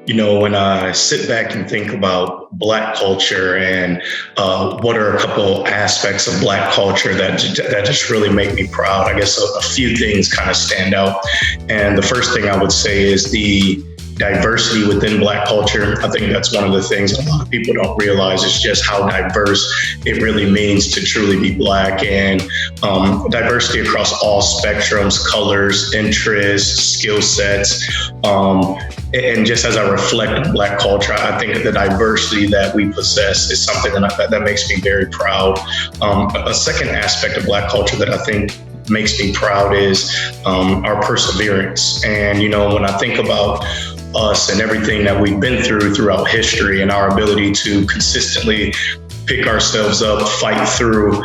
When I sit back and think about Black culture and what are a couple aspects of Black culture that just really make me proud, I guess a few things kind of stand out. And the first thing I would say is the diversity within Black culture. I think that's one of the things that a lot of people don't realize is just how diverse it really means to truly be Black, and diversity across all spectrums, colors, interests, skill sets. And just as I reflect on Black culture, I think that the diversity that we possess is something that makes me very proud. A second aspect of Black culture that I think makes me proud is our perseverance. And, when I think about us and everything that we've been through throughout history and our ability to consistently pick ourselves up, fight through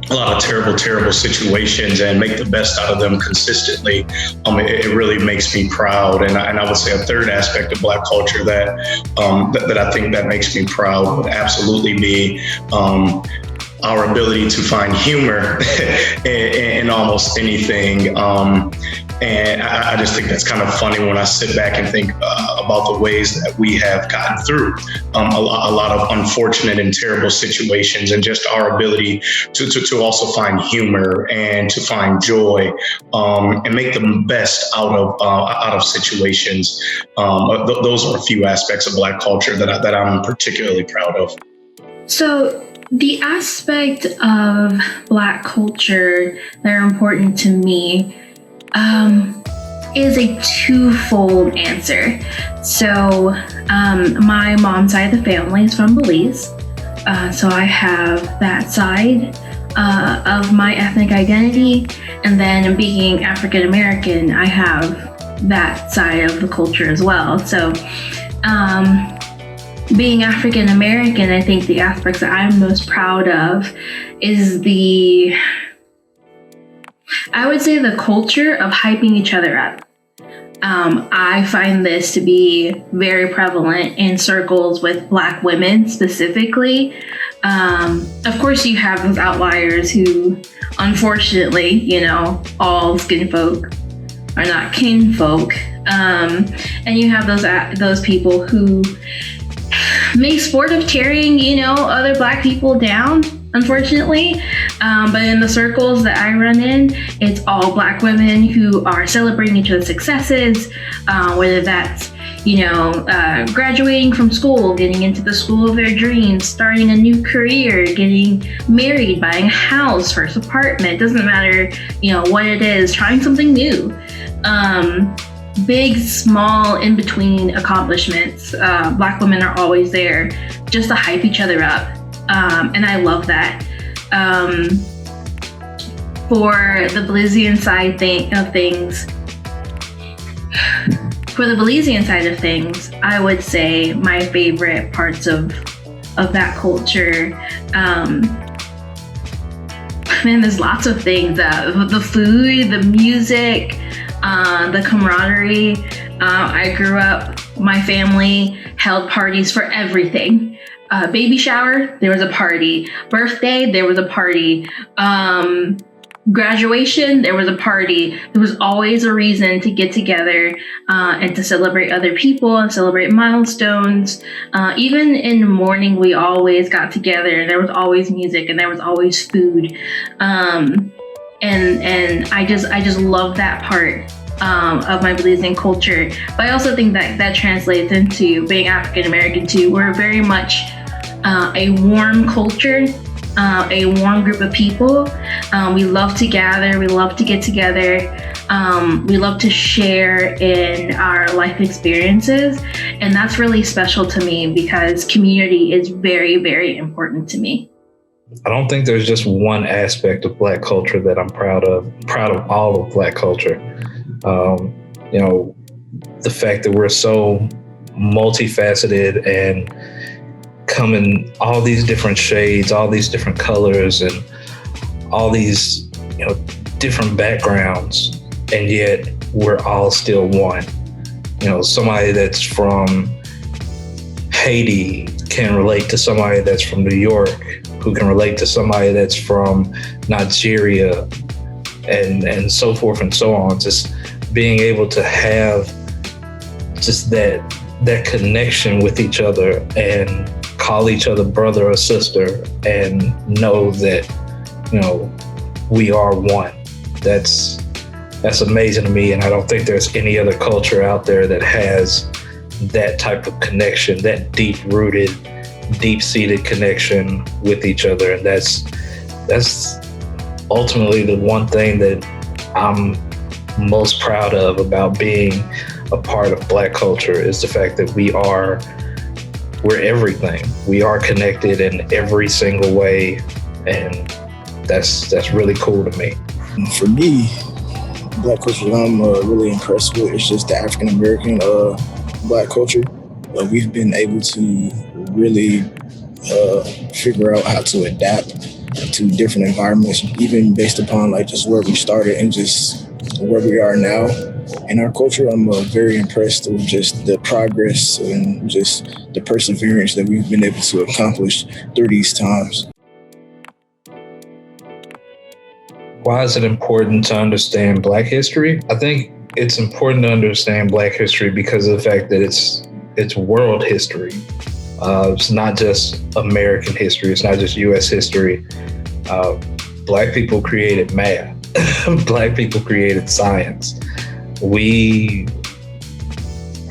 a lot of terrible situations and make the best out of them consistently, it really makes me proud. And I would say a third aspect of Black culture that I think that makes me proud would absolutely be our ability to find humor in almost anything. And I just think that's kind of funny when I sit back and think about the ways that we have gotten through a lot of unfortunate and terrible situations, and just our ability to also find humor and to find joy and make the best out of situations. Those are a few aspects of Black culture that I'm particularly proud of. So the aspect of Black culture that are important to me is a twofold answer. So my mom's side of the family is from Belize. So I have that side of my ethnic identity. And then being African American, I have that side of the culture as well. So being African American, I think the aspects that I'm most proud of is I would say the culture of hyping each other up. I find this to be very prevalent in circles with Black women specifically. Of course, you have those outliers who, unfortunately, all skin folk are not kinfolk. And you have those people who make sport of tearing, other Black people down, unfortunately. But in the circles that I run in, it's all Black women who are celebrating each other's successes, whether that's, graduating from school, getting into the school of their dreams, starting a new career, getting married, buying a house, first apartment, doesn't matter, what it is, trying something new. Big, small, in-between accomplishments. Black women are always there just to hype each other up. And I love that. For the Belizean side of things, I would say my favorite parts of that culture, there's lots of things. The food, the music, the camaraderie. I grew up, my family held parties for everything. Baby shower, there was a party. Birthday, there was a party. Graduation, there was a party. There was always a reason to get together and to celebrate other people and celebrate milestones. Even in the morning, we always got together, and there was always music and there was always food. And I just love that part of my Belizean culture. But I also think that translates into being African American too. We're very much a warm culture, a warm group of people. We love to gather, we love to get together, we love to share in our life experiences. And that's really special to me because community is very, very important to me. I don't think there's just one aspect of Black culture that I'm proud of all of Black culture. The fact that we're so multifaceted and come in all these different shades, all these different colors, and all these, different backgrounds, and yet we're all still one. Somebody that's from Haiti can relate to somebody that's from New York, who can relate to somebody that's from Nigeria, and so forth and so on. Just being able to have just that connection with each other and call each other brother or sister and know that, we are one. That's amazing to me. And I don't think there's any other culture out there that has that type of connection, that deep-rooted, deep-seated connection with each other. And that's ultimately the one thing that I'm most proud of about being a part of Black culture, is the fact that we're everything. We are connected in every single way, and that's really cool to me. For me, Black culture that I'm really impressed with is just the African American Black culture. We've been able to really figure out how to adapt to different environments, even based upon like just where we started and just where we are now in our culture. I'm very impressed with just the progress and just the perseverance that we've been able to accomplish through these times. Why is it important to understand Black history? I think it's important to understand Black history because of the fact that it's world history. It's not just American history. It's not just U.S. history. Black people created math. Black people created science. We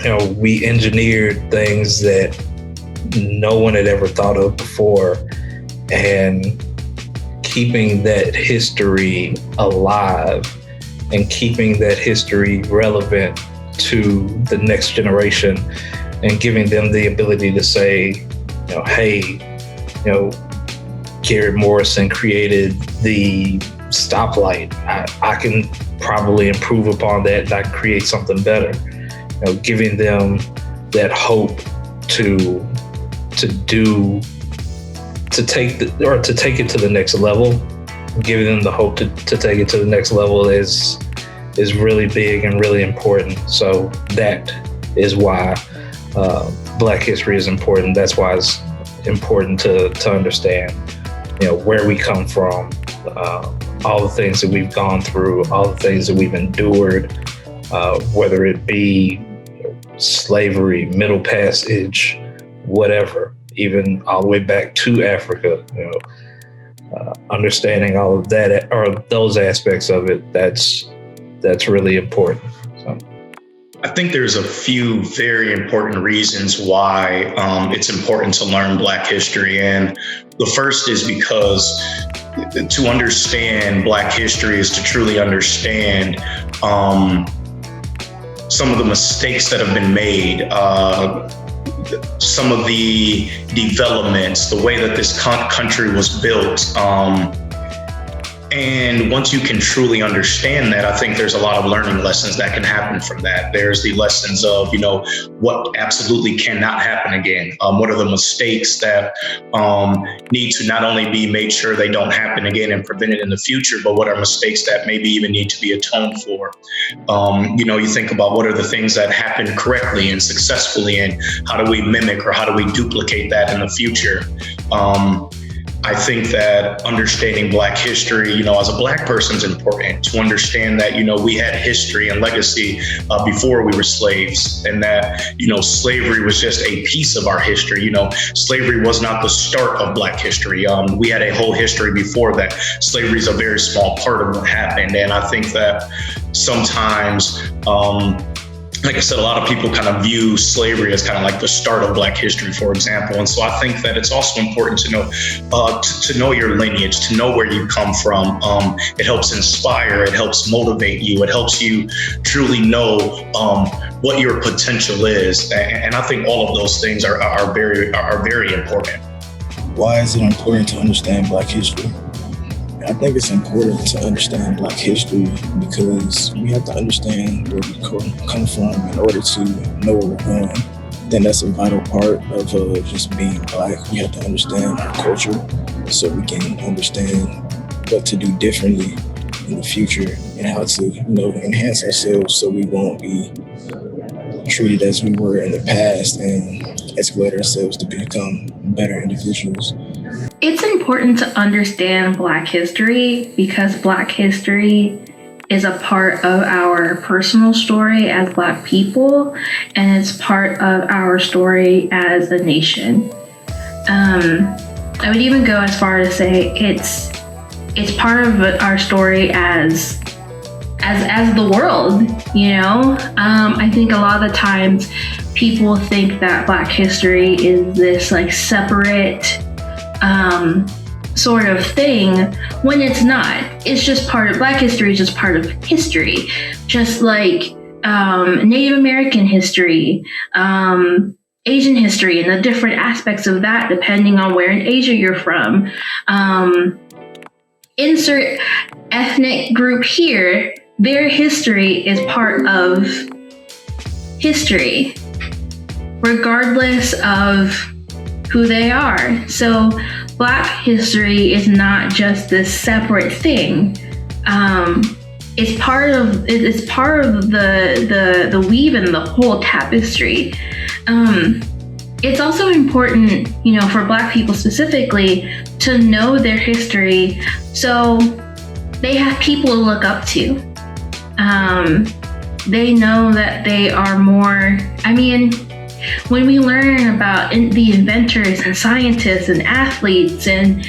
engineered things that no one had ever thought of before, and keeping that history alive and keeping that history relevant to the next generation and giving them the ability to say, hey, Garrett Morrison created the stoplight. I can probably improve upon that and I can create something better. Giving them that hope to take it to the next level. Giving them the hope to take it to the next level is really big and really important. So that is why Black history is important. That's why it's important to understand, where we come from, all the things that we've gone through, all the things that we've endured, whether it be slavery, Middle Passage, whatever, even all the way back to Africa, understanding all of that or those aspects of it, that's really important. So. I think there's a few very important reasons why it's important to learn Black history. And the first is because to understand Black history is to truly understand some of the mistakes that have been made, some of the developments, the way that this country was built. And once you can truly understand that, I think there's a lot of learning lessons that can happen from that. There's the lessons of, what absolutely cannot happen again. What are the mistakes that need to not only be made sure they don't happen again and prevented in the future, but what are mistakes that maybe even need to be atoned for? You think about what are the things that happened correctly and successfully, and how do we mimic or how do we duplicate that in the future? I think that understanding Black history, as a Black person is important to understand that, we had history and legacy before we were slaves, and that, slavery was just a piece of our history. Slavery was not the start of Black history. We had a whole history before that. Slavery is a very small part of what happened. And I think that sometimes, like I said, a lot of people kind of view slavery as kind of like the start of Black history, for example. And so I think that it's also important to know to know your lineage, to know where you come from. It helps inspire, it helps motivate you, it helps you truly know what your potential is. And I think all of those things are very important. Why is it important to understand Black history? I think it's important to understand Black history because we have to understand where we come from in order to know where we're going. Then that's a vital part of just being Black. We have to understand our culture so we can understand what to do differently in the future and how to, enhance ourselves so we won't be treated as we were in the past and escalate ourselves to become better individuals. It's important to understand Black history because Black history is a part of our personal story as Black people, and it's part of our story as a nation. I would even go as far as say it's part of our story as the world, you know? I think a lot of the times people think that Black history is this like separate sort of thing when it's not. It's just Black history is just part of history. Just like Native American history, Asian history, and the different aspects of that depending on where in Asia you're from. Insert ethnic group here, their history is part of history, regardless of who they are. So Black history is not just this separate thing. It's part of the weave and the whole tapestry. It's also important, you know, for Black people specifically to know their history so they have people to look up to. They know that they are more, I mean, when we learn about the inventors and scientists and athletes and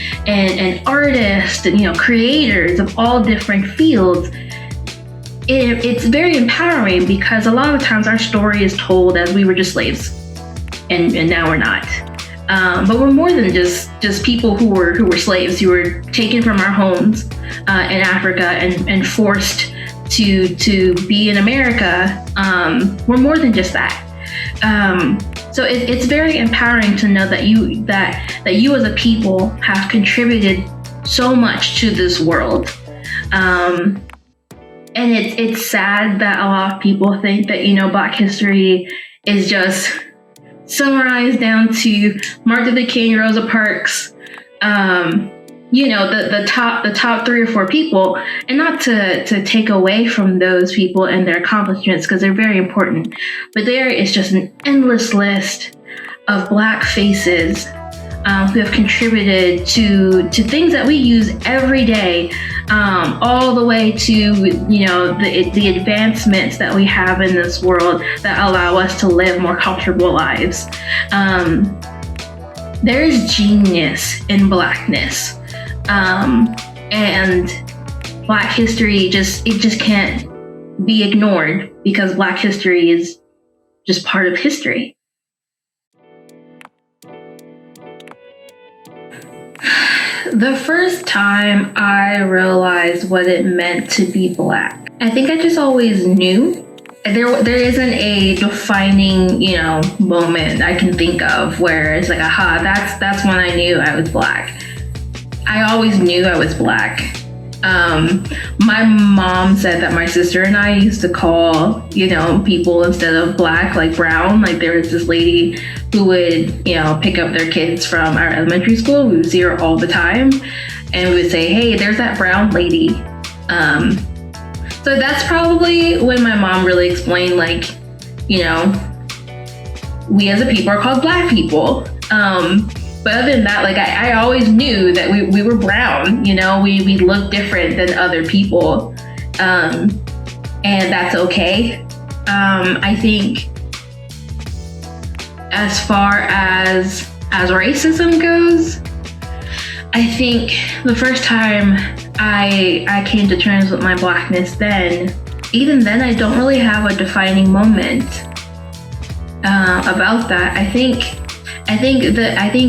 artists and, you know, creators of all different fields, it's very empowering because a lot of times our story is told as we were just slaves, and now we're not. But we're more than just people who were slaves, who were taken from our homes in Africa and forced to be in America. We're more than just that. So it's very empowering to know that you as a people have contributed so much to this world. And it's sad that a lot of people think that, you know, Black history is just summarized down to Martin Luther King, Rosa Parks, you know, the top 3 or 4 people, and not to take away from those people and their accomplishments because they're very important. But there is just an endless list of Black faces who have contributed to things that we use every day, all the way to, you know, the advancements that we have in this world that allow us to live more comfortable lives. There is genius in Blackness, and Black history just can't be ignored because Black history is just part of history. The first time I realized what it meant to be Black, I think I just always knew. There isn't a defining, you know, moment I can think of where it's like, aha, that's when I knew I was Black. I always knew I was Black. My mom said that my sister and I used to call, you know, people instead of Black, like brown. Like there was this lady who would, you know, pick up their kids from our elementary school. We would see her all the time, and we would say, hey, there's that brown lady. So that's probably when my mom really explained, like, you know, we as a people are called Black people. But other than that, like I always knew that we were brown, you know, we look different than other people. And that's okay. I think as far as racism goes, I think the first time I came to terms with my Blackness even then I don't really have a defining moment about that. I think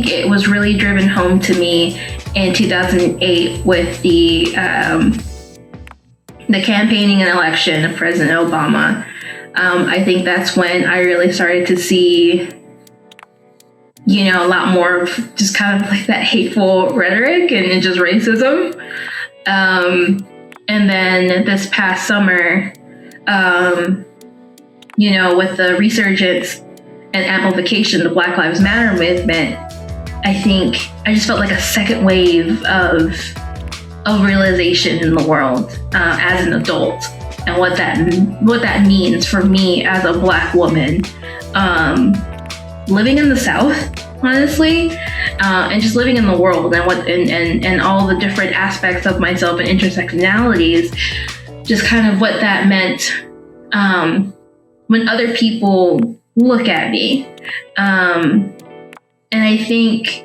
it was really driven home to me in 2008 with the campaigning and election of President Obama. I think that's when I really started to see, you know, a lot more of just kind of like that hateful rhetoric and just racism. And then this past summer, you know, with the resurgence and amplification of the Black Lives Matter movement, I think I just felt like a second wave of realization in the world as an adult, and what that means for me as a Black woman, living in the South, honestly, and just living in the world, and all the different aspects of myself and intersectionalities. just kind of what that meant when other people look at me. And I think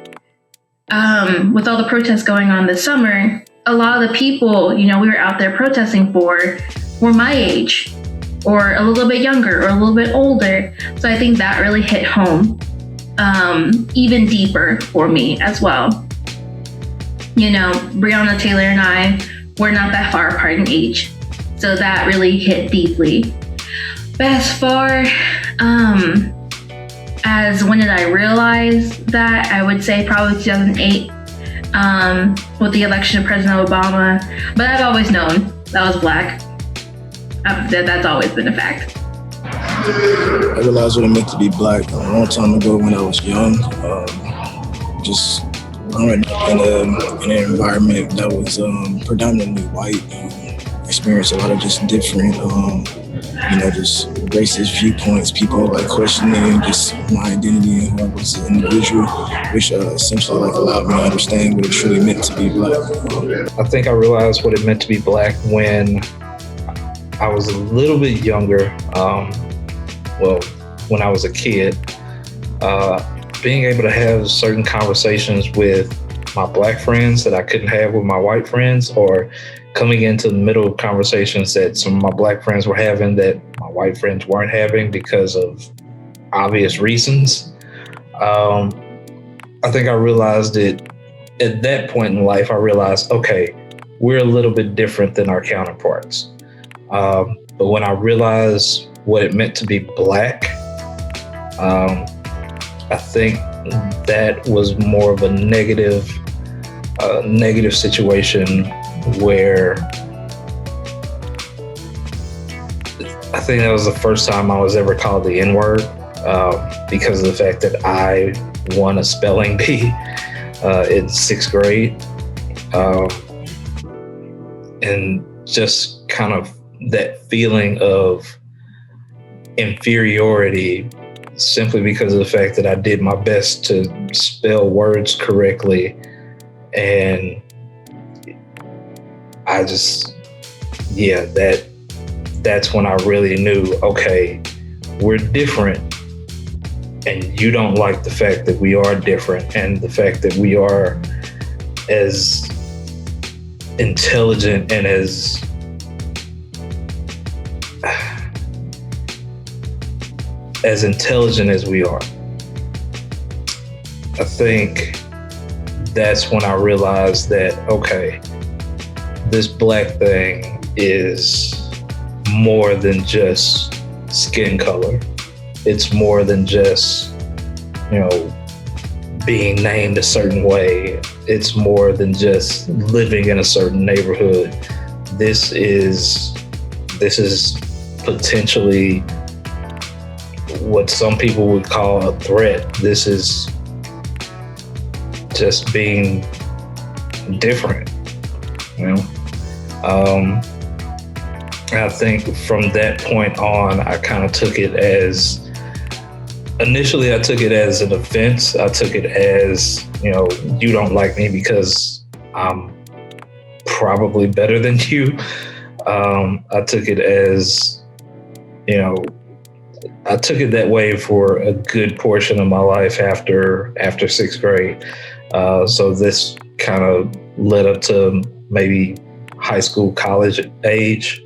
with all the protests going on this summer, a lot of the people, we were out there protesting for were my age or a little bit younger or a little bit older. So I think that really hit home even deeper for me as well. Breonna Taylor and I, we're not that far apart in age. So that really hit deeply. But as far as when did I realize that, I would say probably 2008 with the election of President Obama. But I've always known that I was Black. That's always been a fact. I realized what it meant to be Black a long time ago when I was young. Just growing up in an environment that was predominantly white, experienced a lot of just different, just racist viewpoints, people like questioning just my identity and who I was as an individual, which essentially allowed me to understand what it truly meant to be Black. I think I realized what it meant to be Black when I was a little bit younger. When I was a kid, being able to have certain conversations with my Black friends that I couldn't have with my white friends, or coming into the middle of conversations that some of my Black friends were having that my white friends weren't having because of obvious reasons. I think I realized it at that point in life. I realized, okay, we're a little bit different than our counterparts. But when I realized what it meant to be Black, I think that was more of a negative situation where I think that was the first time I was ever called the N-word because of the fact that I won a spelling bee in 6th grade. And just kind of that feeling of inferiority simply because of the fact that I did my best to spell words correctly. And I just, that's when I really knew, okay, we're different. And you don't like the fact that we are different and the fact that we are as intelligent and as intelligent as we are. I think that's when I realized that, okay, this Black thing is more than just skin color. It's more than just, being named a certain way. It's more than just living in a certain neighborhood. This is potentially what some people would call a threat. This is just being different, I think from that point on, I kind of took it as, initially I took it as an offense. I took it as, you don't like me because I'm probably better than you. I took it as, I took it that way for a good portion of my life after 6th grade. So this kind of led up to maybe high school, college age.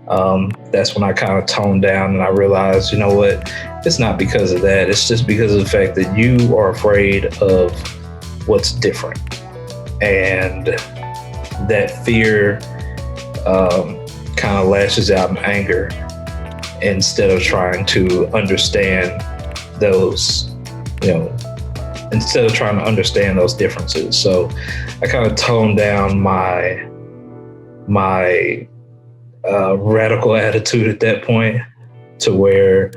That's when I kind of toned down and I realized, you know what, it's not because of that. It's just because of the fact that you are afraid of what's different. And that fear kind of lashes out in anger instead of trying to understand those, instead of trying to understand those differences. So I kind of toned down my radical attitude at that point to where,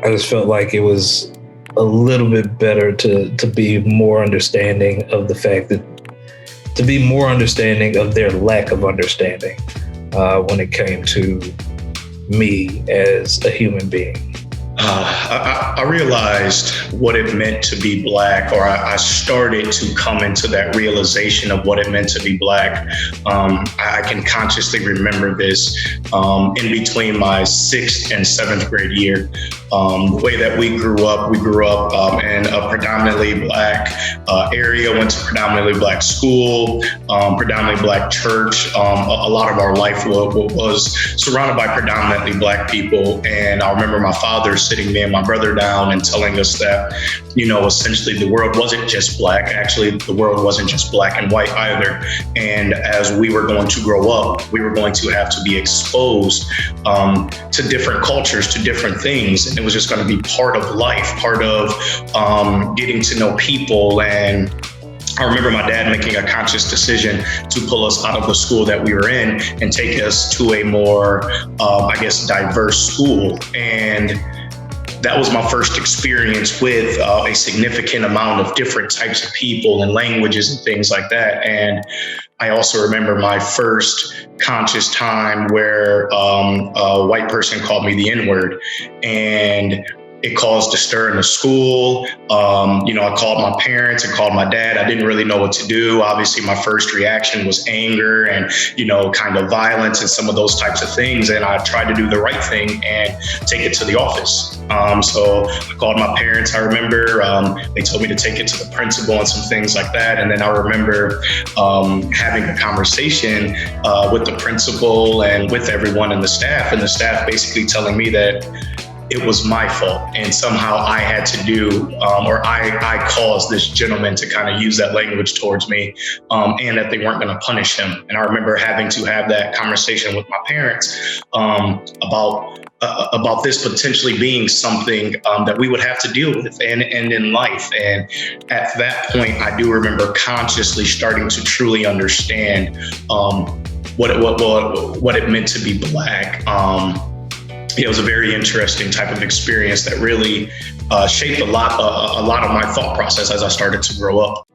I just felt like it was a little bit better to be more understanding of the fact that, to be more understanding of their lack of understanding when it came to me as a human being. I realized what it meant to be Black, or I started to come into that realization of what it meant to be Black. I can consciously remember this in between my 6th and 7th grade year. The way that we grew up in a predominantly Black area, went to predominantly Black school, predominantly Black church. A lot of our life was surrounded by predominantly Black people. And I remember my father sitting me and my brother down and telling us that, essentially the world wasn't just Black. Actually, the world wasn't just Black and white either. And as we were going to grow up, we were going to have to be exposed to different cultures, to different things. And it was just going to be part of life, part of getting to know people. And I remember my dad making a conscious decision to pull us out of the school that we were in and take us to a more, diverse school. And that was my first experience with a significant amount of different types of people and languages and things like that. And I also remember my first conscious time where a white person called me the N-word, and it caused a stir in the school. I called my parents and called my dad. I didn't really know what to do. Obviously, my first reaction was anger and, kind of violence and some of those types of things. And I tried to do the right thing and take it to the office. So I called my parents. I remember they told me to take it to the principal and some things like that. And then I remember having a conversation with the principal and with everyone in the staff, and the staff basically telling me that it was my fault and somehow I had to do, or I caused this gentleman to kind of use that language towards me, and that they weren't going to punish him. And I remember having to have that conversation with my parents about this potentially being something that we would have to deal with and in life. And at that point, I do remember consciously starting to truly understand what it meant to be Black. It was a very interesting type of experience that really shaped a lot of my thought process as I started to grow up.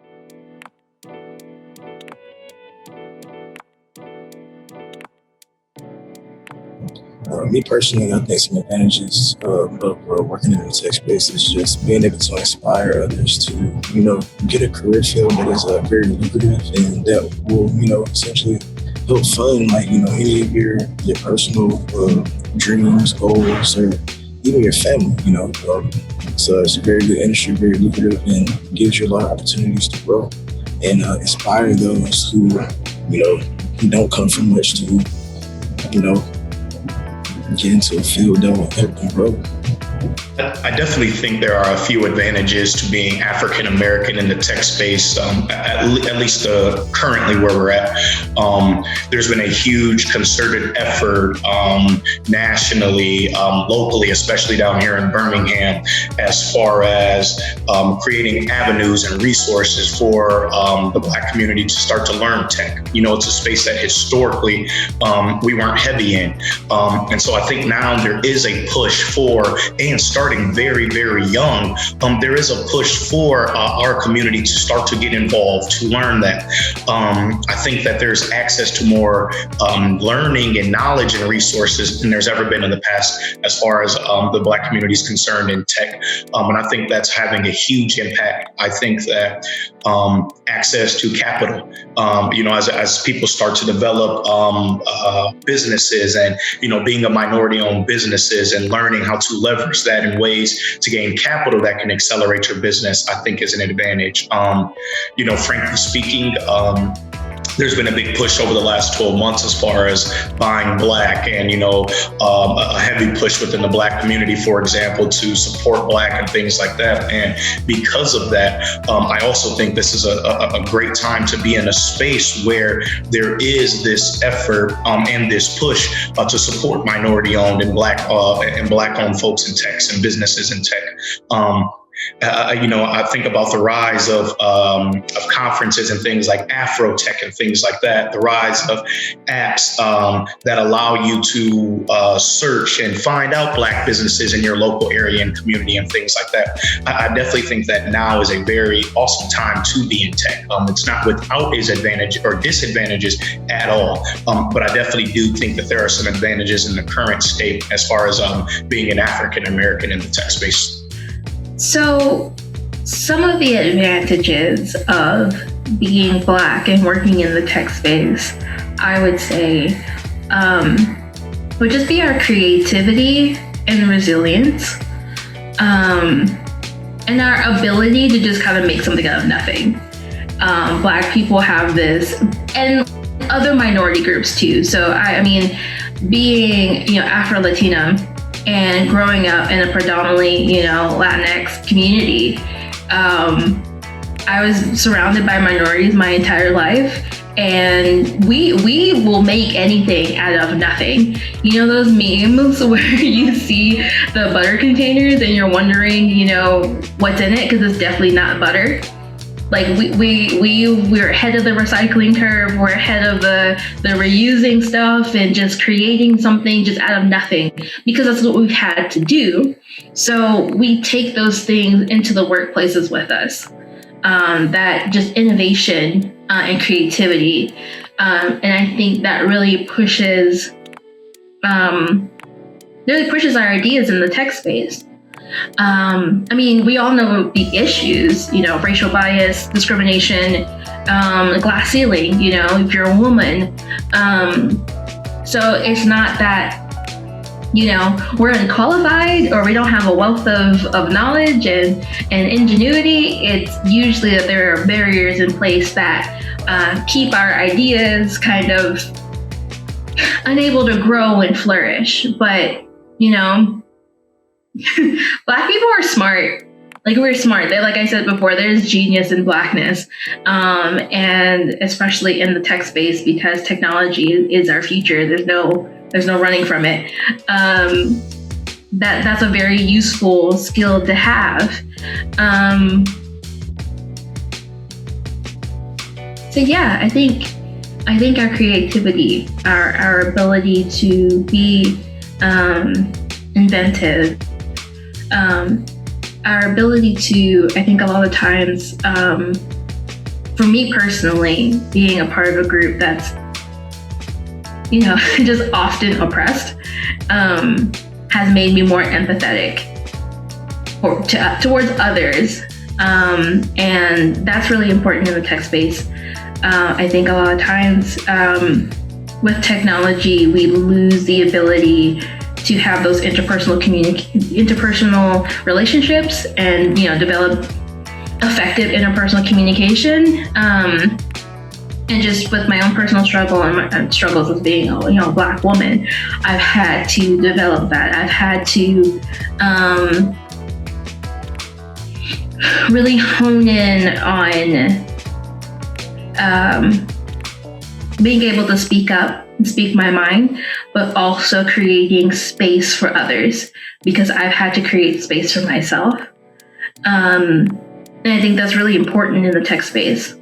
Me personally, I think some advantages of working in the tech space is just being able to inspire others to, get a career field that is very lucrative and that will, essentially help fund any of your personal dreams, goals, or even your family. So it's a very good industry, very lucrative, and gives you a lot of opportunities to grow and inspire those who don't come from much to get into a field that will help them grow. I definitely think there are a few advantages to being African American in the tech space, at least currently where we're at. There's been a huge concerted effort nationally, locally, especially down here in Birmingham, as far as creating avenues and resources for the Black community to start to learn tech. It's a space that historically we weren't heavy in. And so I think now there is a push for, and starting very, very young, there is a push for our community to start to get involved, to learn that. I think that there's access to more learning and knowledge and resources than there's ever been in the past as far as the Black community is concerned in tech. And I think that's having a huge impact. I think that access to capital, as people start to develop businesses and, being a minority-owned businesses and learning how to leverage that in ways to gain capital that can accelerate your business, I think is an advantage. Frankly speaking, there's been a big push over the last 12 months as far as buying Black and, a heavy push within the Black community, for example, to support Black and things like that. And because of that, I also think this is a great time to be in a space where there is this effort and this push to support minority-owned and Black-owned folks in tech and businesses in tech. I think about the rise of conferences and things like Afrotech and things like that, the rise of apps that allow you to search and find out Black businesses in your local area and community and things like that. I definitely think that now is a very awesome time to be in tech. It's not without its advantage or disadvantages at all, but I definitely do think that there are some advantages in the current state as far as being an African American in the tech space. So, some of the advantages of being Black and working in the tech space, I would say, would just be our creativity and resilience, and our ability to just kind of make something out of nothing. Black people have this, and other minority groups too. So, I mean, being, Afro-Latina, and growing up in a predominantly, Latinx community, I was surrounded by minorities my entire life, and we will make anything out of nothing. Those memes where you see the butter containers and you're wondering, what's in it, because it's definitely not butter. Like we're ahead of the recycling curve. We're ahead of the reusing stuff and just creating something just out of nothing, because that's what we've had to do. So we take those things into the workplaces with us. That just innovation and creativity, and I think that really pushes our ideas in the tech space. We all know the issues, racial bias, discrimination, glass ceiling, if you're a woman. So it's not that, we're unqualified or we don't have a wealth of knowledge and ingenuity. It's usually that there are barriers in place that keep our ideas kind of unable to grow and flourish. But, Black people are smart. We're smart. Like I said before, there's genius in Blackness, and especially in the tech space, because technology is our future. There's no running from it. That's a very useful skill to have. So yeah, I think our creativity, our ability to be inventive. Our ability to, I think a lot of times, for me personally, being a part of a group that's, just often oppressed, has made me more empathetic towards others. And that's really important in the tech space. I think a lot of times with technology, we lose the ability to have those interpersonal relationships and develop effective interpersonal communication. And just with my own personal struggle and struggles as being a Black woman, I've had to develop that. I've had to really hone in on being able to speak up, speak my mind, but also creating space for others, because I've had to create space for myself. And I think that's really important in the tech space.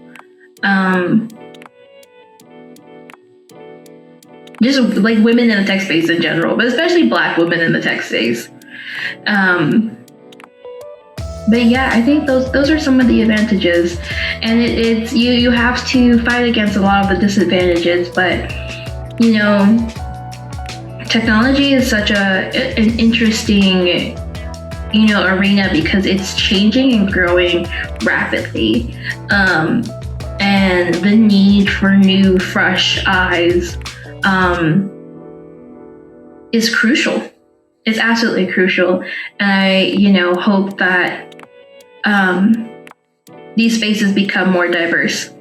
Just like women in the tech space in general, but especially Black women in the tech space. But yeah, I think those are some of the advantages, and it's you have to fight against a lot of the disadvantages. But technology is such an interesting arena, because it's changing and growing rapidly, and the need for new, fresh eyes is crucial. It's absolutely crucial, and I hope that these spaces become more diverse,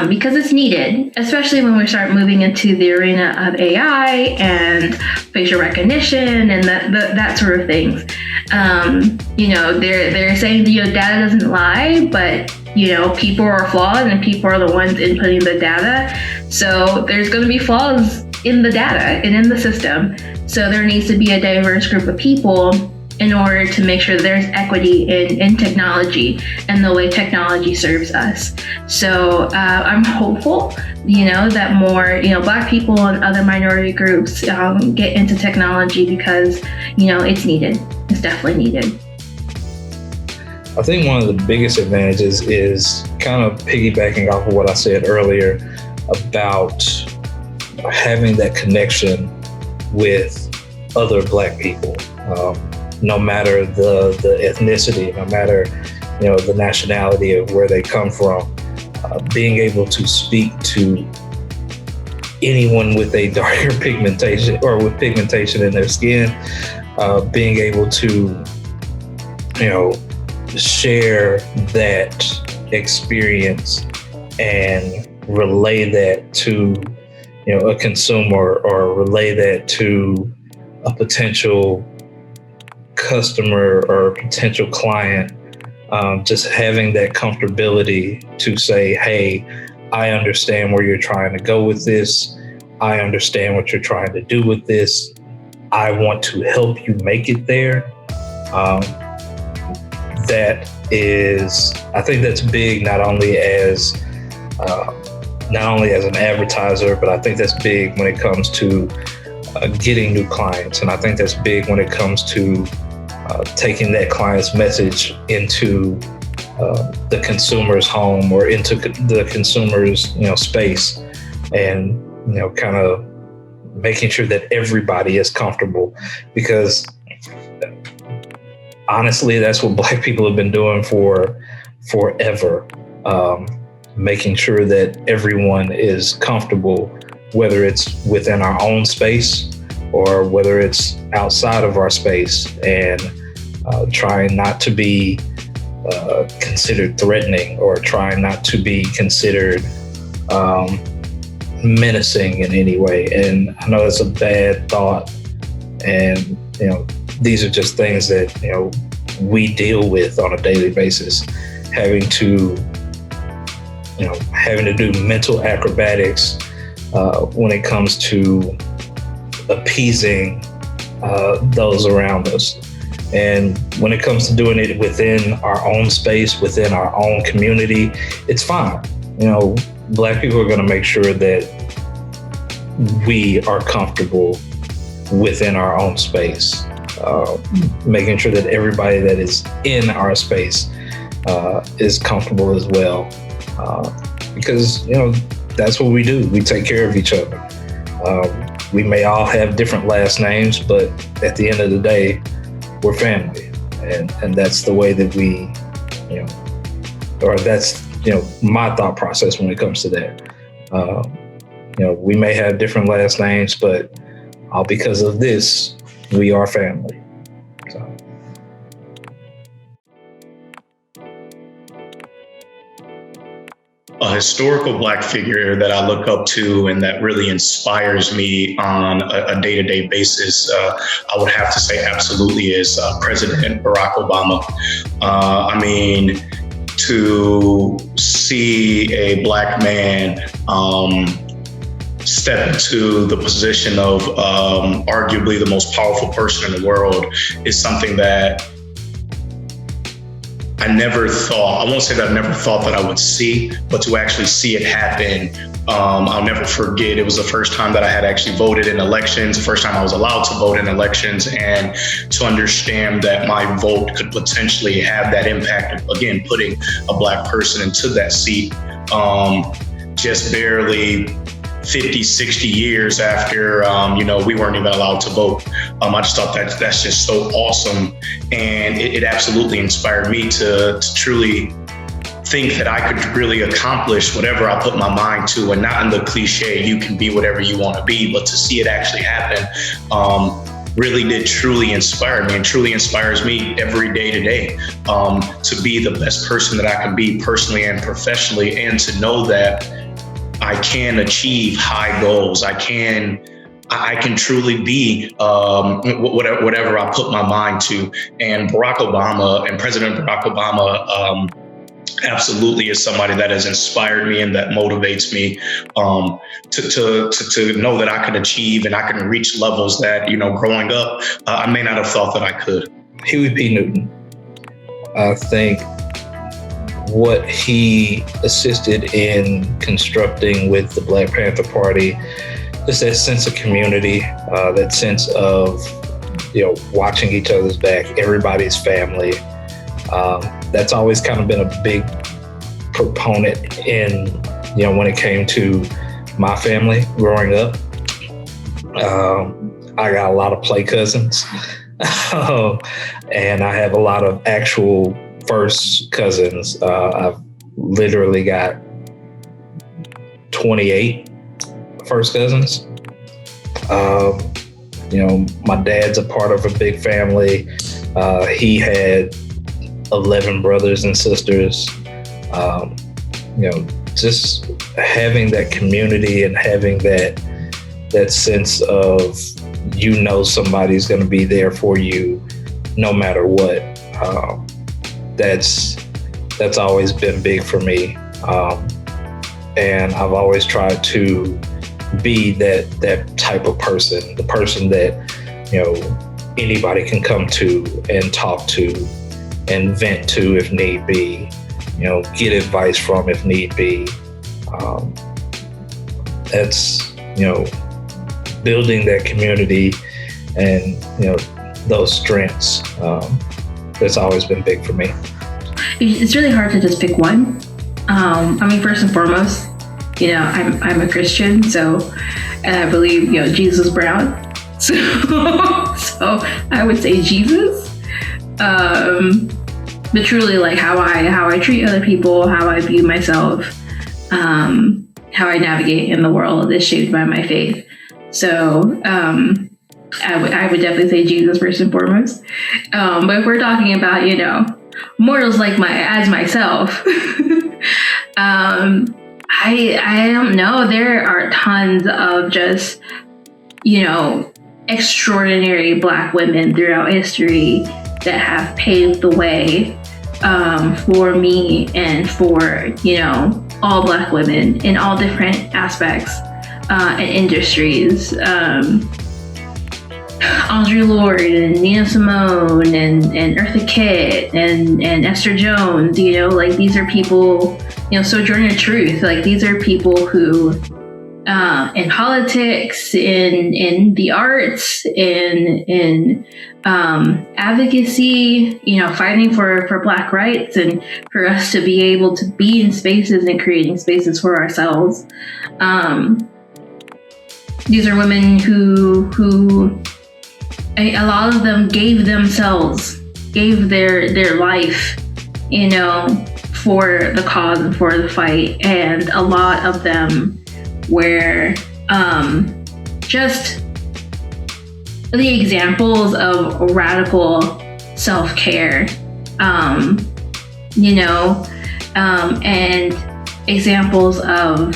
because it's needed, especially when we start moving into the arena of AI and facial recognition and that sort of things. They're saying data doesn't lie, but people are flawed and people are the ones inputting the data. So there's going to be flaws in the data and in the system. So there needs to be a diverse group of people in order to make sure there's equity in technology and the way technology serves us. So I'm hopeful, that more, Black people and other minority groups get into technology because, it's needed. It's definitely needed. I think one of the biggest advantages is kind of piggybacking off of what I said earlier about having that connection with other Black people, no matter the ethnicity, no matter the nationality of where they come from. Being able to speak to anyone with a darker pigmentation or with pigmentation in their skin, being able to share that experience and relay that to a consumer or relay that to a potential customer or potential client, just having that comfortability to say, hey, I understand where you're trying to go with this. I understand what you're trying to do with this. I want to help you make it there. I think that's big, not only as an advertiser, but I think that's big when it comes to getting new clients. And I think that's big when it comes to taking that client's message into the consumer's home or into the consumer's space, and kind of making sure that everybody is comfortable, because honestly, that's what Black people have been doing for forever. Making sure that everyone is comfortable, whether it's within our own space or whether it's outside of our space, and trying not to be considered threatening or trying not to be considered menacing in any way. And I know it's a bad thought, and these are just things that we deal with on a daily basis, having to do mental acrobatics when it comes to appeasing those around us. And when it comes to doing it within our own space, within our own community, it's fine. Black people are going to make sure that we are comfortable within our own space, making sure that everybody that is in our space is comfortable as well, because that's what we do. We take care of each other. We may all have different last names, but at the end of the day, we're family, and that's the way that we, or that's my thought process when it comes to that. We may have different last names, but all because of this, we are family. So. A historical Black figure that I look up to and that really inspires me on a day-to-day basis, I would have to say absolutely is President Barack Obama. To see a Black man step into the position of arguably the most powerful person in the world is something that I never thought, I won't say that I never thought that I would see, but to actually see it happen, I'll never forget. It was the first time that I had actually voted in elections, the first time I was allowed to vote in elections, and to understand that my vote could potentially have that impact of, again, putting a Black person into that seat, just barely 50, 60 years after, we weren't even allowed to vote. I just thought that's just so awesome. And it absolutely inspired me to truly think that I could really accomplish whatever I put my mind to, and not in the cliche, you can be whatever you want to be, but to see it actually happen really did truly inspire me, and truly inspires me every day today, to be the best person that I can be personally and professionally, and to know that I can achieve high goals. I can truly be whatever I put my mind to. And Barack Obama and President Barack Obama absolutely is somebody that has inspired me and that motivates me to know that I can achieve and I can reach levels that, growing up, I may not have thought that I could. Huey P. Newton. I think what he assisted in constructing with the Black Panther Party is that sense of community, that sense of, watching each other's back, everybody's family. That's always kind of been a big proponent in, when it came to my family growing up. I got a lot of play cousins, and I have a lot of actual first cousins. I've literally got 28 first cousins. My dad's a part of a big family. He had 11 brothers and sisters. Just having that community and having that sense of, somebody's going to be there for you no matter what. That's always been big for me. And I've always tried to be that type of person, the person that, anybody can come to and talk to and vent to if need be, get advice from if need be. That's, building that community and, those strengths. That's always been big for me. It's really hard to just pick one. First and foremost, I'm a Christian, and I believe, Jesus is brown. So I would say Jesus. But truly, like how I treat other people, how I view myself, how I navigate in the world is shaped by my faith. So I would definitely say Jesus first and foremost. But if we're talking about, mortals like myself, I don't know. There are tons of just, extraordinary Black women throughout history that have paved the way for me and for, all Black women in all different aspects and industries. Audre Lorde and Nina Simone and Eartha Kitt and Esther Jones, these are people, Sojourner Truth, these are people who in politics, in the arts, in advocacy, fighting for Black rights and for us to be able to be in spaces and creating spaces for ourselves. These are women who a lot of them gave their life, for the cause and for the fight. And a lot of them were just the examples of radical self-care, and examples of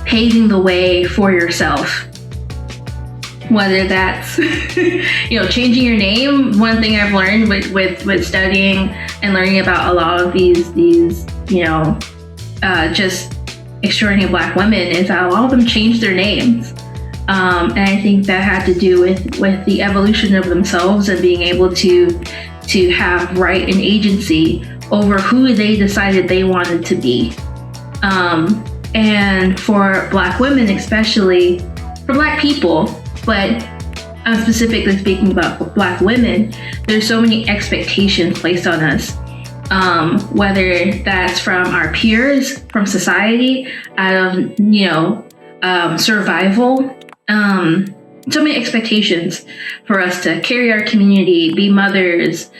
paving the way for yourself. Whether that's, changing your name. One thing I've learned with studying and learning about a lot of these just extraordinary Black women is that a lot of them changed their names. And I think that had to do with the evolution of themselves and being able to have right and agency over who they decided they wanted to be. And for Black women, especially for Black people, but I'm specifically speaking about Black women, there's so many expectations placed on us, whether that's from our peers, from society, out of, survival. So many expectations for us to carry our community, be mothers,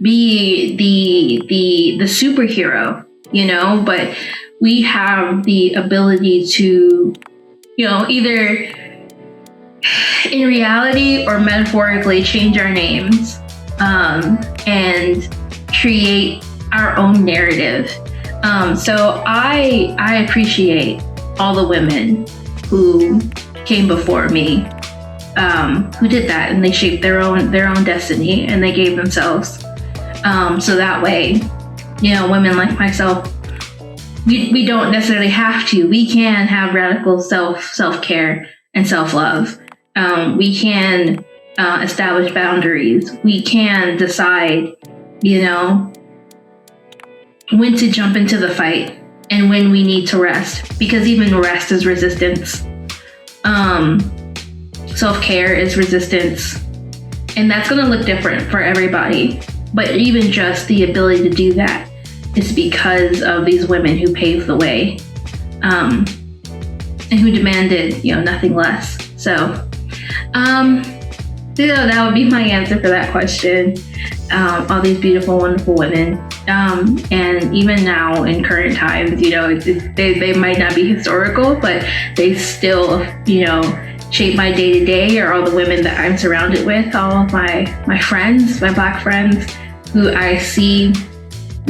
be the superhero, but we have the ability to, either in reality or metaphorically change our names and create our own narrative. So I appreciate all the women who came before me, who did that, and they shaped their own destiny, and they gave themselves. So that way, women like myself, we don't necessarily have to. We can have radical self-care and self-love. We can establish boundaries. We can decide, when to jump into the fight and when we need to rest, because even rest is resistance. Self-care is resistance, and that's going to look different for everybody. But even just the ability to do that is because of these women who paved the way, and who demanded, nothing less. So, that would be my answer for that question. All these beautiful, wonderful women. And even now in current times, they might not be historical, but they still, shape my day to day, or all the women that I'm surrounded with, all of my friends, my Black friends, who I see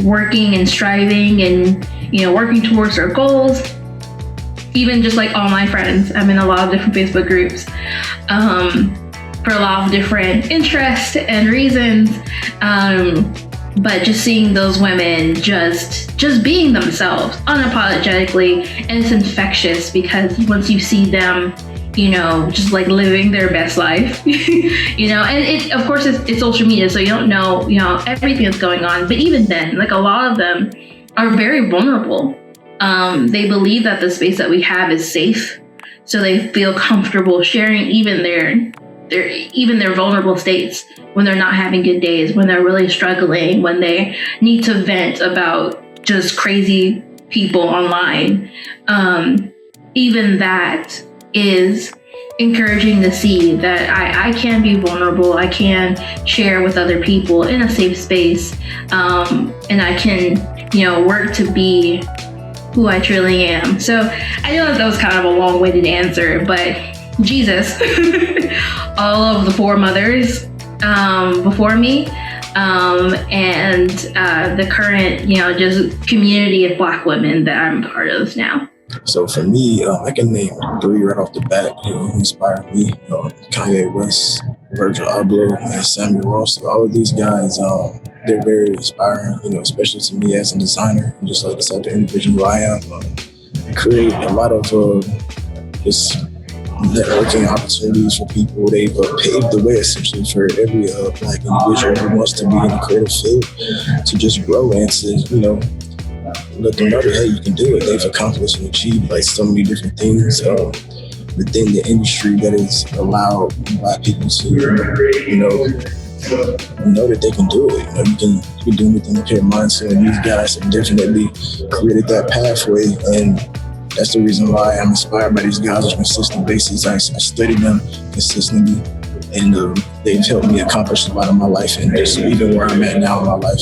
working and striving and, working towards their goals. Even just like all my friends, I'm in a lot of different Facebook groups, for a lot of different interests and reasons. But just seeing those women just being themselves unapologetically, and it's infectious, because once you see them, just like living their best life, and it, of course, it's social media, so you don't know, everything that's going on. But even then, like, a lot of them are very vulnerable. They believe that the space that we have is safe, so they feel comfortable sharing even their vulnerable states when they're not having good days, when they're really struggling, when they need to vent about just crazy people online. Even that is encouraging to see that I can be vulnerable. I can share with other people in a safe space, and I can, work to be who I truly am. So I know that was kind of a long-winded answer, but Jesus, all of the foremothers before me, and the current, just community of Black women that I'm part of now. So for me, I can name 3 right off the bat, who inspired me. Kanye West, Virgil Abloh, and Samuel Ross. All of these guys, they're very inspiring, especially to me as a designer, just like the type of individual I am. Create a lot of just networking opportunities for people. They've paved the way essentially for every Black individual who wants to be in the creative field to just grow and to, let them know that, hey, you can do it. They've accomplished and achieved like so many different things within the industry that has allowed Black people to, know that they can do it. You can do anything with your mindset, and these guys have definitely created that pathway, and that's the reason why I'm inspired by these guys on a consistent basis. I study them consistently, and they've helped me accomplish a lot of my life, and just even where I'm at now in my life.